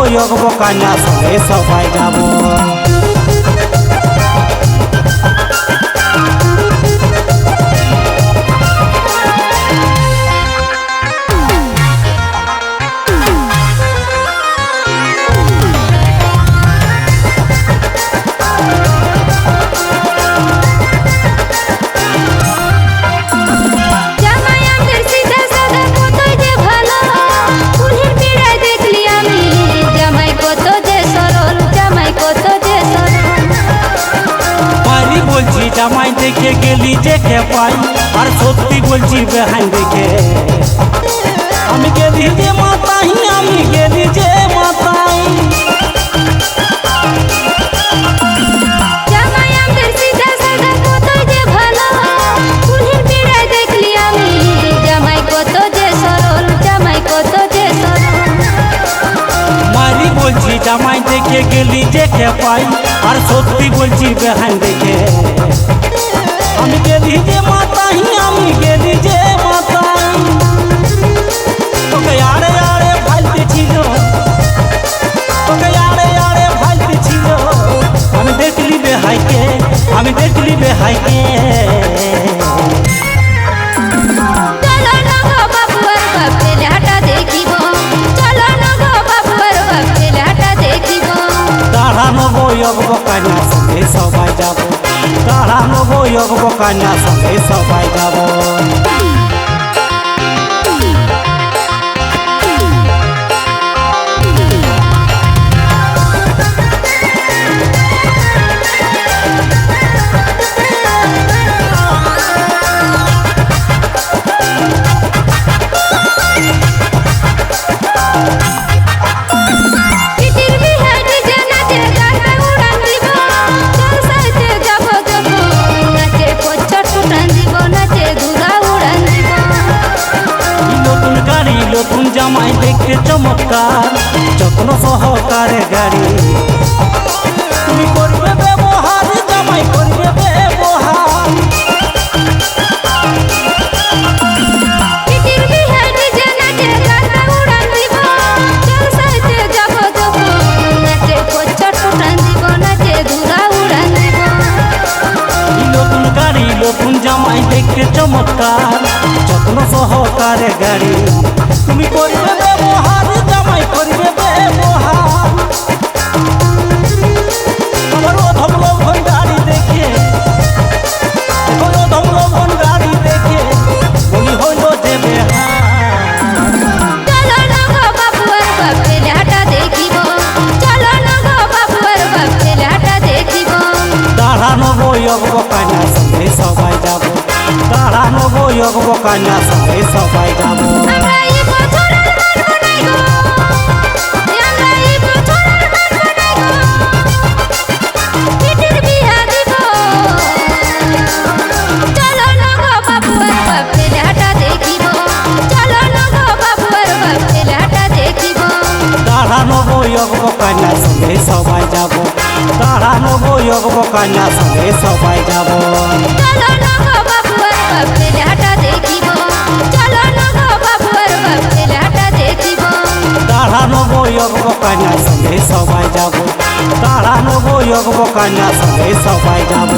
বয়ক বকানা সঙ্গে সবাই যাব। জামাই দেখে গেলি যে পাই আর সত্যি বলছি বেহান দেখে আমি গেলি যে মাতাই, আমি গেলি যে মাতাই। জামাই আমাদের সিধা সাদা কতই যে ভালো, কুলির পিড়ায় দেখলি আমি জামাই কত যে সরল, জামাই কত যে সরল। মারি বলছি জামাই দেখে গেলি যে পাই আর সত্যি বলছি বেহান দেখে আমি গেলি যে মাতাই, আমি গেলি যে মাতাই। তোকে আড়ে আড়ে ফালতে ছিল, তোকে আড়ে আড়ে ফালতে ছিল। আমি দেখলি বেহাইকে, আমি দেখলি বেহাইকে। চলো না গো বাবুয়ার বাপ ছেলেটা দেখিব, চলো না গো বাবুয়ার বাপ ছেলেটা দেখিব। দাঁড়ানো বয়ক বকানা সঙ্গে সবাই যাব, দাঁড়ানো বয়ক বকানা সঙ্গে সবাই যাব। নতুন জামাই দেখতে চমৎকার, যত্ন সহকারে গাড়ি। তুমি করবে ব্যবহার, জামাই করবে ব্যবহার। নতুন গাড়ি নতুন জামাই দেখতে চমৎকার, যত্ন সহকারে গাড়ি। তুমি করবে ব্যবহার, জামাই করবে ব্যবহার। আমার অধম লভন গাড়ি দেখে, অধম লভন গাড়ি দেখে বলি হইল যে বেহার। চলো না গো বাবুয়ার বাপ ছেলেটা দেখিব, চলো না গো বাবুয়ার বাপ ছেলেটা দেখিব। দাঁড়ানো বয়ক বকানা সঙ্গে সবাই যাব, দাঁড়ানো বয়ক বকানা সঙ্গে সবাই যাব। আমরা এই বছর আর মানব নাই গো, আমরা এই বছর আর মানব নাই গো, পিটির বিয়া দিব। চলো না গো বাবুয়ার বাপ ছেলেটা দেখিব, চলো না গো বাবুয়ার বাপ ছেলেটা দেখিব। দাঁড়ানো বয়ক বকানা সঙ্গে সবাই যাব, দাঁড়ানো বয়ক বকানা সঙ্গে সবাই যাব। চলো না গো বাবুয়ার বাপ ছেলেটা দেখিব, চলো না গো বাবুয়ার বাপ ছেলেটা দেখিব। দাঁড়ানো বয়ক বকানা সঙ্গে সবাই যাব, দাঁড়ানো বয়ক বকানা সঙ্গে সবাই যাব।